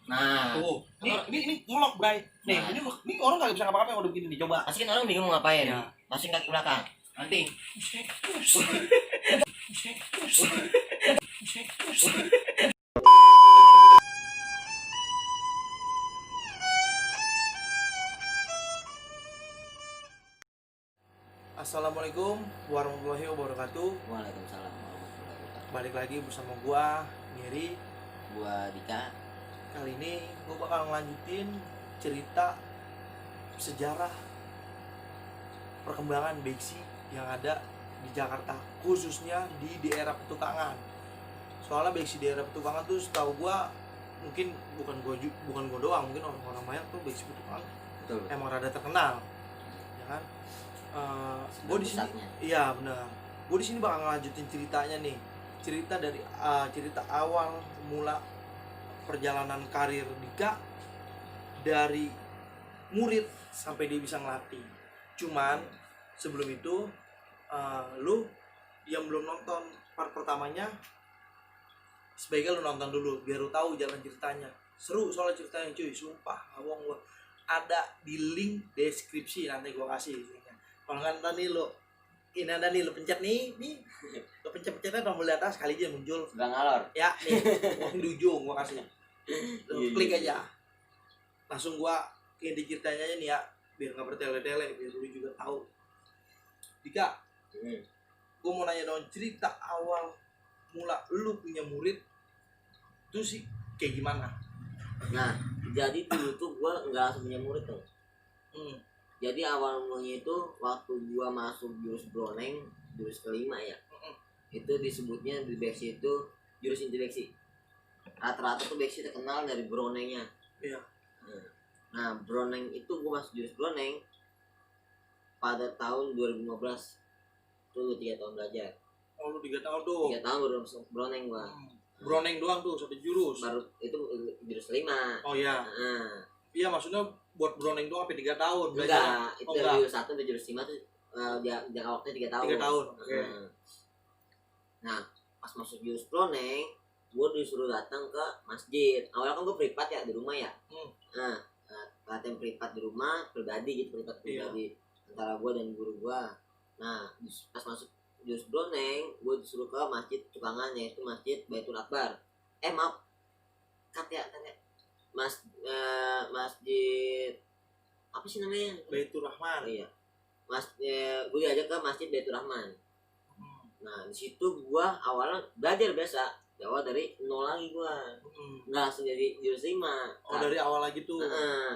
Nah, Tuh, ini ngulok, Bray. Nih, Nah. ini orang nggak bisa ngapa-ngapain udah begini nih, coba. pasti kan orang bingung mau ngapain. Ya. Masukin kaki belakang. Nanti. Assalamualaikum warahmatullahi wabarakatuh. Waalaikumsalam warahmatullahi wabarakatuh. Balik lagi bersama gua, Miri. Gua Dika. Kali ini gua bakal ngelanjutin cerita sejarah perkembangan Beksi yang ada di Jakarta, khususnya di daerah Petukangan. Soalnya Beksi daerah Petukangan tuh setahu gua, mungkin bukan gua doang, mungkin orang-orang banyak tuh Beksi Petukangan Betul. emang rada terkenal, ya kan? Gue di sini, Pusatnya. iya benar. Gue di sini bakal ngelanjutin ceritanya nih. Cerita dari cerita awal mula perjalanan karir Dika dari murid sampai dia bisa ngelatih. Cuman sebelum itu, lu yang belum nonton part pertamanya, sebaiknya lu nonton dulu biar lu tahu jalan ceritanya. Seru soalnya ceritanya cuy, sumpah, nggak bohong gua. Ada di link deskripsi, nanti gua kasih linknya. Kalau nggak tadi lo ini ada nih, lo pencet nih lo pencetnya tombol di atas kali aja muncul Bang Alor. ya nih, mungkin di ujung gua kasih, lo Iya, klik iya. aja langsung gua inti ceritanya aja nih ya, biar nggak bertele-tele, biar lu juga tahu. Dika, gua mau nanya dong, cerita awal mula lu punya murid itu sih kayak gimana? Nah, jadi dulu tuh gua nggak langsung punya murid tuh. Jadi awal mulanya itu waktu gua masuk jurus Broneng, jurus kelima ya. Itu disebutnya di Beksi itu jurus inti Beksi. Rata-rata tuh Beksi terkenal dari Bronengnya. Iya. Nah, Broneng itu gua masuk jurus Broneng pada tahun 2015. Tuh 3 tahun belajar. Oh, lu 3 tahun tuh. 3 tahun baru masuk Broneng gua. Broneng doang tuh satu jurus. Baru itu jurus kelima. Oh iya. Iya, maksudnya buat Broneng doang sampai 3 tahun belajar. Enggak, itu dari enggak. jurus 1 sampai jurus 5 tuh jangka waktunya 3 tahun. 3 tahun. Oke. Nah, pas masuk jurus Broneng, gue disuruh datang ke masjid. Awalnya kan gue privat ya di rumah ya. Nah, latihan privat di rumah, pribadi gitu, privat pribadi antara gue dan guru gue. Nah, pas masuk jurus Broneng, gue disuruh ke masjid Tukangan, yaitu masjid Baitul Akbar. Maaf, katanya masjid apa sih namanya? Baitur Rahman. Iya. Gue diajak ke masjid Baitur Rahman. Nah, di situ gua awalnya belajar biasa, awal dari nol lagi gua. Nggak langsung jadi jurus 5. Oh, dari awal lagi tuh.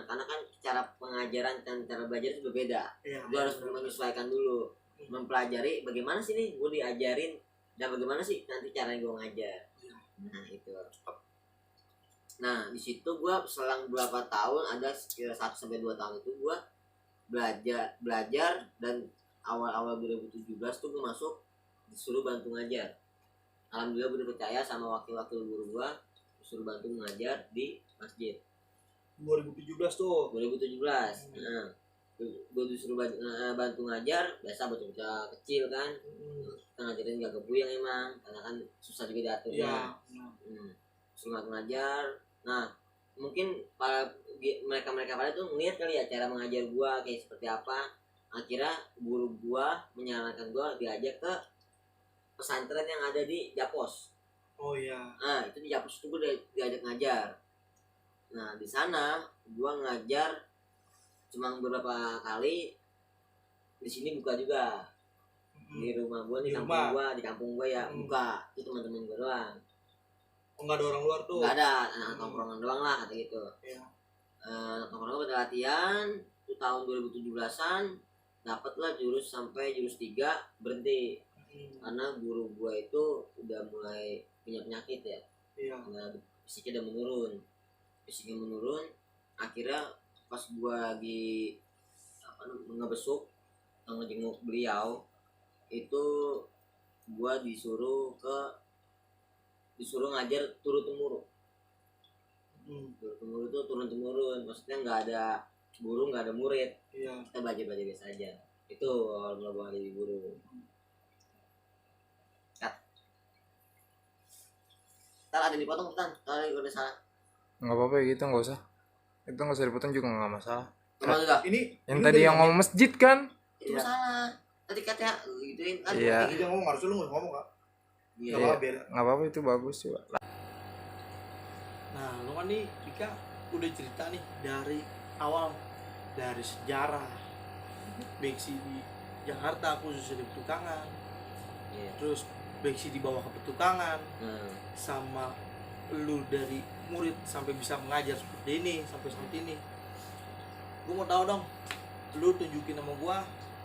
Karena kan cara pengajaran dan cara belajar itu berbeda. Iya. Gua harus menyesuaikan dulu, mempelajari bagaimana sih nih gua diajarin dan bagaimana sih nanti caranya gua ngajar. Nah, itu. Nah, di situ gua selang berapa tahun, ada sekitar 1 sampai 2 tahun itu gua belajar dan awal-awal 2017 tuh gua masuk disuruh bantu ngajar. Alhamdulillah gue percaya sama wakil-wakil guru gua, disuruh bantu ngajar di masjid. 2017 tuh. 2017. Nah, gue disuruh bantu ngajar, biasa bocah-bocah kecil kan. Kita ngajarin gak kebuyang emang, karena kan susah juga diaturnya. Suruh ngajar. Nah, mungkin mereka pada tuh ngeliat kali ya cara mengajar gua kayak seperti apa. Akhirnya guru gua menyarankan gua diajak ke pesantren yang ada di Japos. Oh iya. Nah, itu di Japos itu gua diajak ngajar. Nah, di sana gua ngajar cuma beberapa kali. Di sini buka juga. Di rumah gua, di kampung gua ya buka. Itu teman-teman gua doang. Enggak ada orang luar tuh. Enggak ada, tongkrongan doang lah kata gitu. Iya. Tongkrongan pada latihan itu tahun 2017-an, dapatlah jurus sampai jurus 3, berhenti. Karena guru gua itu udah mulai punya penyakit ya. Iya. Nah, fisiknya udah menurun. Akhirnya pas gua lagi ngebesuk ngejenguk beliau, itu gua disuruh ngajar turun-temurun. Turun-temurun itu turun-temurun, maksudnya nggak ada guru, nggak ada murid. Iya. Kita belajar biasa aja. Itu awal mula jadi guru. Ntar ada dipotong, kalau udah salah. Nggak apa-apa ya gitu, nggak usah. Itu nggak usah dipotong juga nggak masalah. Cuma udah Yang tadi yang ngomong masjid kan? itu masalah. Tadi katanya gituin kan. Iya. Dia ngomong harusnya lu nggak ngomong, Kak. Iya. Nggak apa-apa, biar. Nggak apa-apa, itu bagus juga. Nah, lu kan nih Dika udah cerita nih dari awal, dari sejarah Beksi di Jakarta khususnya di petukangan, Iya. terus Beksi dibawa ke petukangan, Nah, sama lu dari murid sampai bisa mengajar seperti ini, sampai seperti ini. Gue mau tahu dong, lu tunjukin sama gua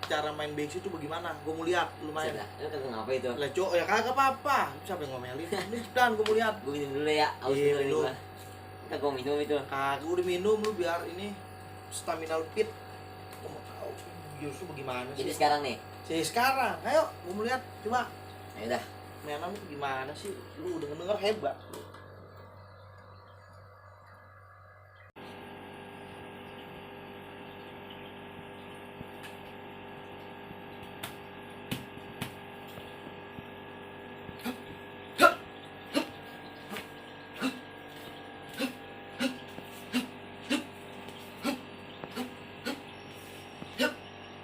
cara main Beksi itu bagaimana? Gue mau lihat lu main. bisa dah. Lu kagak ngapa itu? Lah cok, ya kagak apa-apa. Siapa yang ngomelin? Ini cepetan gue mau lihat. Gue minum dulu ya. Aus Iya, dulu nih minum. gua. Kita gua minum itu. Kagak udah minum lu biar ini stamina lu fit. Gue mau tahu jurus lu bagaimana Jadi sih? sekarang nih. Sekarang, ayo gue mau lihat. Coba Ayo dah. mainan lu gimana sih? Lu udah denger hebat.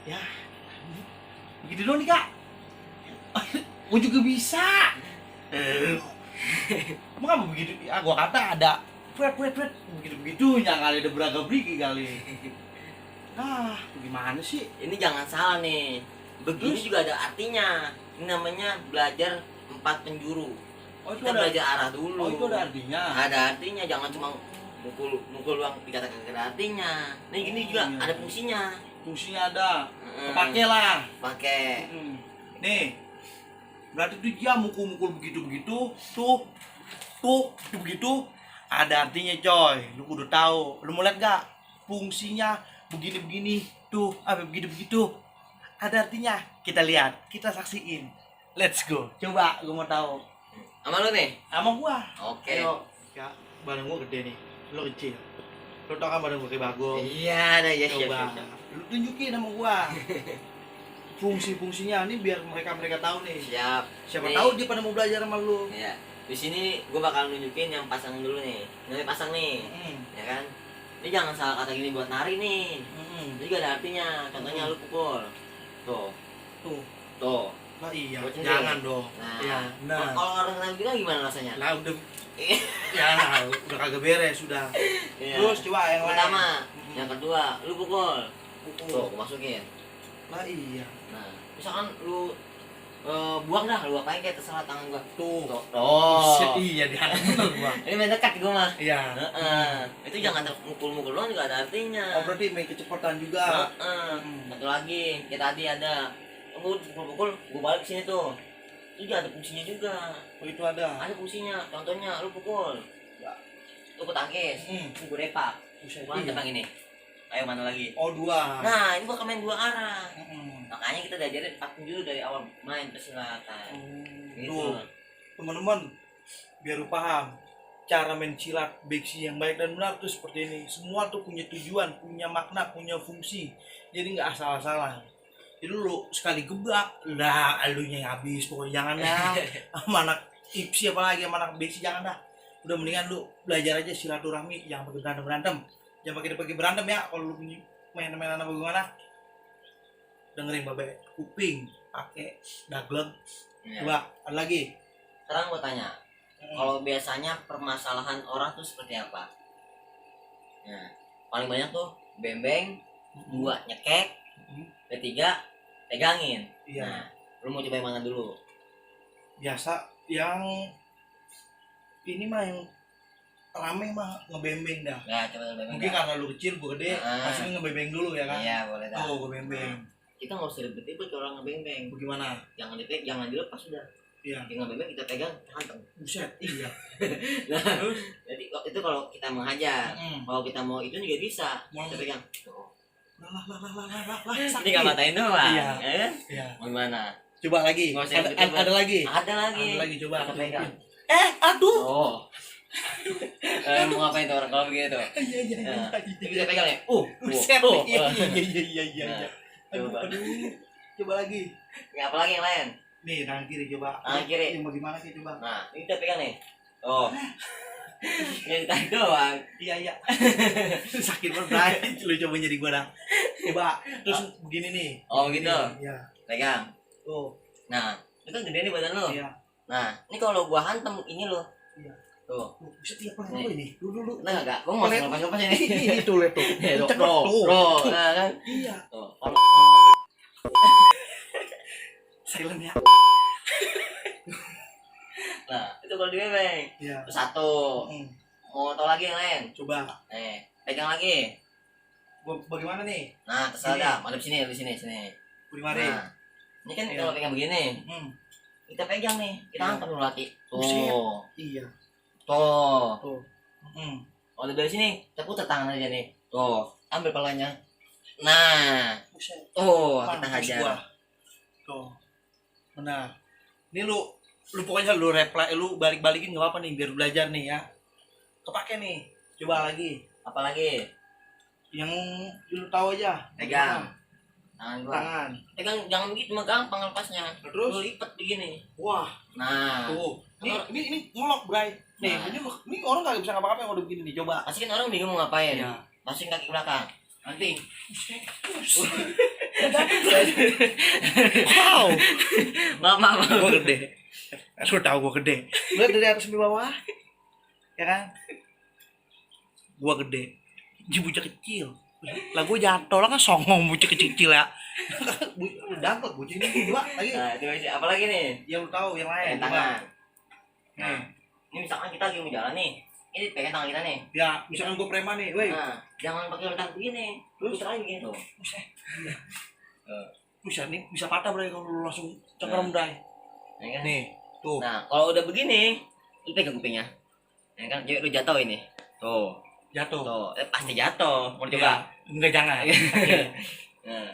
Ya, begitu dong nih kak. Gue juga bisa. Emang apa begitu? Ah, gua kata ada fret begitu-begitunya kali, ada beragam beriki kali. Ah, gimana sih? Ini jangan salah nih. Begini Terus? juga ada artinya. Ini namanya belajar 4 penjuru. Oh, itu Kita ada. belajar arah dulu. Oh, itu ada artinya. Ada artinya, jangan cuma mukul doang dikatakan ada artinya. Nih gini juga Iya. ada fungsinya. Fungsinya ada. Heeh. Kepake lah. Pakai. Nih. Berarti tuh dia mukul-mukul begitu-begitu, tuh begitu ada artinya coy. Lu udah tahu. Lu mau lihat gak? Fungsinya begini-begini, tuh, apa begitu-begitu. Ada artinya. Kita lihat, kita saksiin. Let's go. Coba gua mau tahu. Sama lu nih. Sama gua. Oke. Ayo. Ya, badan gua gede nih. Lu kecil. Lu tau kan badan gua kayak bagong. Iya, ada ya siap, Coba. siap, siap. Lu tunjukin sama gua. Fungsi-fungsinya ini biar mereka tahu nih. Siap. Siapa Nih. tahu dia pada mau belajar sama lu. Iya. Di sini gue bakal nunjukin yang pasang dulu nih. Ini pasang nih, ya kan? Ini jangan salah kata gini buat nari nih. Ini juga ada artinya. Contohnya lu pukul. Tuh, Tuh. tuh. Nah iya, Bocil. jangan dong. Nah, Iya. kalau orang kenal bilang gimana rasanya? Lah udah ya udah kagak beres sudah. Iya. Terus coba yang lain. Pertama, yang kedua, lu pukul. Pukul. Tuh, gua masukin. Lah iya. Nah, misalkan lu buang dah, lu apain kayak terserah tangan gua. Tuh. Oh. Iya dihantam bener gua. Ini main dekat gua mah. Iya. Heeh. Itu jangan mukul-mukul doang juga ada artinya. Oh berarti main kecepatan juga. Heeh. Satu lagi, kayak tadi ada. Gua pukul-pukul, gua balik sini tuh. Itu juga ada fungsinya juga. Oh itu ada. Ada fungsinya. Contohnya lu pukul. Lu ketangkis. Gua repak. Buset, Gua iya. tebang ini. Ayo mana lagi? Oh dua. Nah, ini bakal main dua arah. Mm-mm. Makanya kita diajarin 4 penjuru dari awal main persilatan. Gitu. Tuh teman-teman biar lu paham cara main silat beksi yang baik dan benar tuh seperti ini. Semua tuh punya tujuan, punya makna, punya fungsi. Jadi nggak asal-asalan. Jadi lu sekali gebrak, lah elunya yang habis. Pokoknya jangan dah. Sama anak ipsi apalagi sama anak beksi jangan dah. Udah mendingan lu belajar aja silaturahmi, jangan pakai berantem-berantem. Jangan pakai berantem ya kalau lu main-mainan apa gimana. Dengerin babe, kuping pakai dagleng. Ya. Coba ada lagi. Sekarang gua tanya, kalau biasanya permasalahan orang tuh seperti apa? Nah, paling banyak tuh bembeng, 2 nyekek, ketiga pegangin. Iya. Nah, lu mau coba yang mana dulu? Biasa yang ini mah yang rame mah ngebembeng dah. Ya, coba bembeng. Mungkin karena lu kecil gua gede, Ah. pasti ngebembeng dulu ya kan. Iya, boleh dah. Oh, gua bembeng. Kita nggak usah ribet-ribet kalau orang ngebembeng. Bagaimana? Jangan dilepas sudah. Iya. Jangan ngebembeng kita pegang hantam. Buset, iya. Nah, jadi itu kalau kita mengajar. Mm. Kalau kita mau itu juga bisa. Mau. Kita pegang. Lah, Ini sakit. nggak matain doang. Iya. Ya kan? Iya. Gimana? Coba lagi. Nggak usah Ada, ribet-ribet. ada lagi. Ada lagi. Ada lagi coba. Kita pegang. Aduh. Oh. Mau ngapain tuh orang kalau begitu? Iya, iya, iya. Nah, ini bisa pegang ya? Buset. Oh. Iya, iya. Nah, Aduh, coba. aduh. Coba lagi. Nggak apa lagi yang lain? Nih, tangan kiri coba. Tangan kiri. Yang bagaimana sih coba? Nah, ini kita pegang nih. Oh. Yang tadi doang. Iya. Sakit banget Bray. Lu coba jadi gua dah. Coba terus begini nih. Oh gitu. Iya. Pegang. Tuh. Nah, itu kan gede nih badan lo. Iya. Nah, ini kalau gua hantem ini lo. Iya. Tuh. Buset iya apa ini? Dulu. Nah, enggak. Gua mau lepas ini. Ini tuh lihat tuh. Cek Bro. tuh. Nah, kan. Iya. Tuh. Silent ya. Nah, itu kalau di bebeng. Iya. Terus satu. Mau tau lagi yang lain? Coba. Pegang lagi. Gua bagaimana nih? Nah, terserah dah. Madep sini, di sini. Bagaimana? Nah, ini kan kalau pegang begini, kita pegang nih, kita angkat dulu hati. Tuh. Iya. Tuh. Oh, Udah dari sini, kita putar tangan aja nih. Tuh, ambil palanya. Nah, buset. tuh kita Mampus hajar. gua. Tuh. Benar. Ini lu pokoknya lu reply, lu balik-balikin enggak apa nih biar belajar nih ya. Kepake nih. Coba lagi. Apalagi? Yang lu tahu aja. Pegang. Tangan gua. Tangan. Pegang jangan begitu mah gampang lepasnya. Terus Lu lipat begini. wah, Nah, tuh. Ini ngolok, Bray. Nih, Nah. ini orang enggak bisa ngapa-ngapain kalau udah begini nih. Coba. pasti kan orang bingung mau ngapain. Iya. Masukin kaki belakang. Nanti. Wow. Maaf. Gua gede. Lu tahu gua gede. Lihat dari atas sampai bawah. Ya kan? Gua gede. Dia bocah kecil. Lah gua jatuh lah kan songong bocah kecil ya. Dapat bocah ini dua lagi. Nah, itu masih apa lagi nih? Yang lu tahu yang lain. Tangan. Nah, Nah, ini misalkan kita lagi mau jalan nih. Ini pegang tangan kita nih. ya misalkan gua preman nih, woi. Nah, jangan pakai lengan begini. Terus? Putar aja begini tuh. Buset. Bisa nih, bisa patah Bray kalau lu langsung cengkeram Bray. Ya kan? Nih, tuh. Nah, kalau udah begini, lu pegang kupingnya. Ya kan, jadi lu jatuh ini. Tuh. Jatuh. Tuh, pasti jatuh. Mau coba? Enggak jangan. Nah,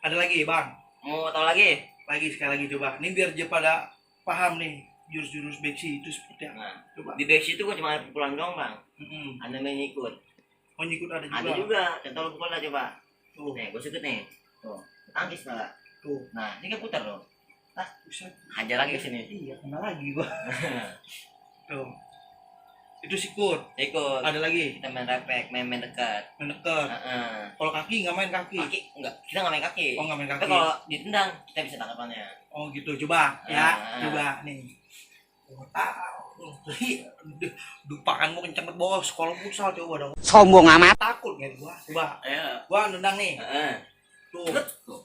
Ada lagi, Bang. mau tahu lagi? Lagi sekali lagi coba. Ini biar dia pada paham nih jurus-jurus beksi itu seperti apa. Nah, Coba. di base itu gua cuma ada pukulan doang, Bang. Heeh. Ada main ikut. Oh, nyikut ada juga. Ada juga. Contoh lu pukul lah coba. Tuh, Nih, gua sikut nih. Tuh. Tangkis lah. tuh. Nah, ini kan putar loh. Buset. Hajar lagi ke sini. Iya, kena lagi gua. Tuh. Itu sikut. Ikut. Ada lagi Kita main repek, main dekat. mendekat. Heeh. Kalau kaki nggak main kaki. Kaki enggak, kita nggak main kaki. Oh, nggak main Tapi kaki. kalau ditendang, kita bisa tangkapannya. Oh, gitu. Coba ya. Ah. Coba nih. Oh, dupakanmu kenceng banget bos. Kalau futsal coba dong. Sombong amat. Takut nggak gua? Coba. Ayo. Gua nendang nih. Heeh. Tuh. Tuh.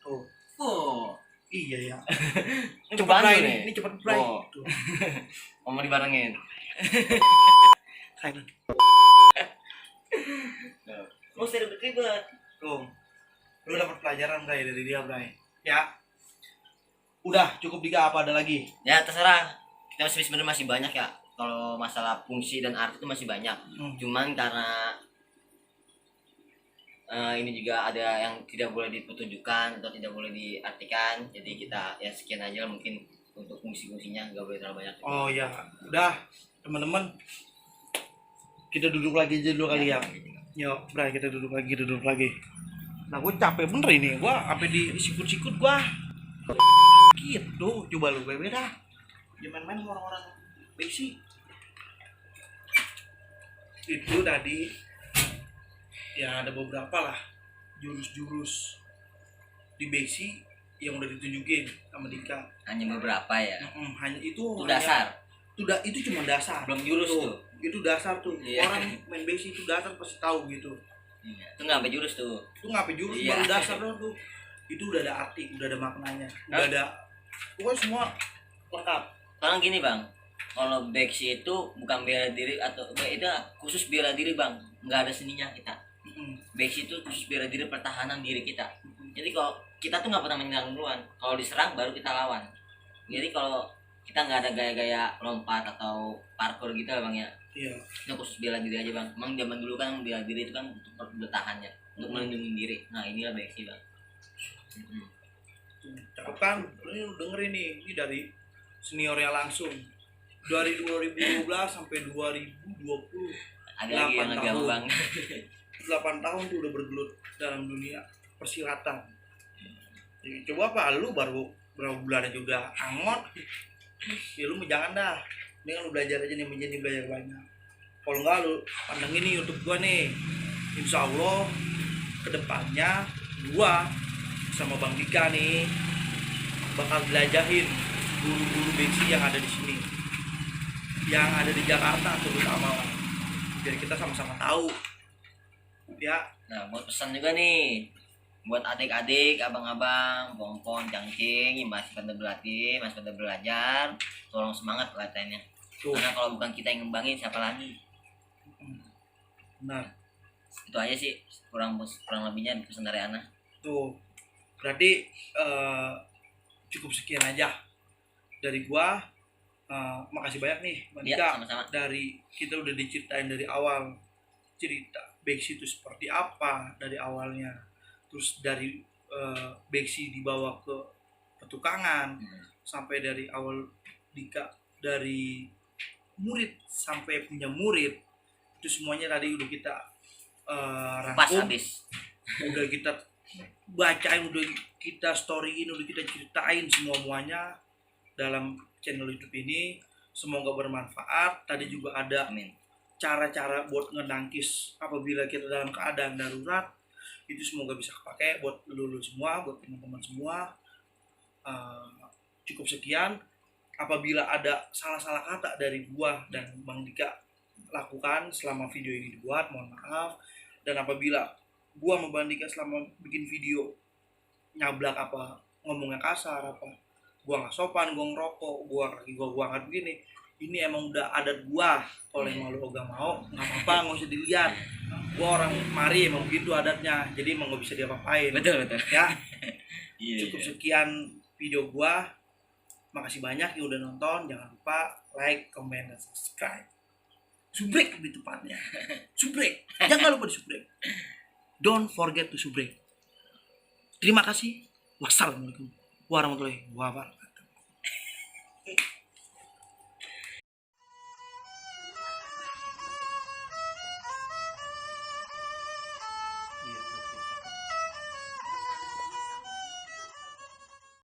Tuh. Oh. Iya ya. Ini Cepet bantu Bray nih. ini cepet Bray. Oh. Tuh. Mau dibarengin. Silent. Lu sering ribet. Tuh. Lu dapat pelajaran Bray dari dia Bray. Ya. Udah cukup 3 apa ada lagi? Ya terserah. Kita sebenarnya masih banyak ya. Kalau masalah fungsi dan arti itu masih banyak. Cuman karena ini juga ada yang tidak boleh dipertunjukkan atau tidak boleh diartikan, jadi kita ya sekian aja lah mungkin untuk fungsi-fungsinya, nggak boleh terlalu banyak. Oh ya, udah teman-teman, kita duduk lagi aja dulu kali ya. Yuk, Bray, kita duduk lagi. Nah, gue capek bener ini, gue sampai disikut-sikut gue. Gitu, coba lu beda. Jangan main sama orang-orang basic. Itu tadi. Ya ada beberapa lah jurus-jurus di basic yang udah ditunjukin sama Dika. Hanya beberapa ya. Hanya itu Dasar. Itu cuma dasar. Belum jurus tuh. Itu dasar tuh. Iya. Orang main basic itu dasar pasti tahu gitu. Iya. Itu nggak sampai jurus tuh. Itu ngapain jurus Iya. baru dasar doang tuh. Itu udah ada arti, udah ada maknanya, udah ada pokoknya semua lengkap. Sekarang gini bang, kalau beksi itu bukan bela diri atau itu khusus bela diri bang, nggak ada seninya kita. Beksi itu khusus bela diri, pertahanan diri kita. Jadi kalau kita tuh nggak pernah menyerang duluan, kalau diserang baru kita lawan. Jadi kalau kita nggak ada gaya-gaya lompat atau parkour gitu lah bang ya. Iya. Itu khusus bela diri aja bang. Emang zaman dulu kan bela diri itu kan untuk bertahannya, untuk melindungi diri. Nah inilah beksi bang. Cakep kan? Ini lu dengerin nih, ini dari seniornya langsung. Dari 2012 sampai 2020. Ada lagi yang 8 agama tahun. bang. 8 tahun tuh udah bergelut dalam dunia persilatan. Jadi coba apa lu baru berapa bulan juga angot. Ya lu jangan dah. Dengan lu belajar aja nih, menjadi belajar banyak. Kalau enggak lu pandang ini YouTube gua nih, insya Allah kedepannya gua sama Bang Dika nih bakal belajarin guru-guru beksi yang ada di sini, yang ada di Jakarta terutama, jadi kita sama-sama tahu ya. Nah, buat pesan juga nih buat adik-adik, abang-abang, pongpon, cangcing yang masih pada berlatih, masih pada belajar, tolong semangat latihannya. Karena kalau bukan kita yang ngembangin, siapa lagi? Nah, itu aja sih kurang lebihnya pesan dari Ana. tuh berarti cukup sekian aja dari gua. Makasih banyak nih Bang Dika. Ya, sama-sama. Dari kita udah diceritain dari awal cerita beksi itu seperti apa dari awalnya, terus dari beksi dibawa ke petukangan, sampai dari awal Dika dari murid sampai punya murid, itu semuanya tadi udah kita Pas rangkum, habis. udah kita bacain, udah kita storyin, udah kita ceritain semuanya dalam channel YouTube ini. Semoga bermanfaat. Tadi juga ada Amin. cara-cara buat ngedangkis apabila kita dalam keadaan darurat, itu semoga bisa kepake buat lulu semua, buat teman-teman semua. Cukup sekian. Apabila ada salah-salah kata dari gua dan Bang Dika lakukan selama video ini dibuat, mohon maaf. Dan apabila gua sama Bang Dika selama bikin video nyablak apa, ngomongnya kasar apa, gua nggak sopan, gua ngerokok, gua angkat begini, ini emang udah adat gua. Kalau emang lu gak mau, nggak apa-apa, nggak usah dilihat. Gua orang mari emang begitu adatnya, jadi emang nggak bisa diapa-apain. Betul. Ya. Iya. Cukup sekian video gua. Makasih banyak yang udah nonton. Jangan lupa like, comment, dan subscribe. Subrek lebih tepatnya. Subrek. Jangan lupa di subrek. Don't forget to subrek. Terima kasih. Wassalamualaikum warahmatullahi wabarakatuh.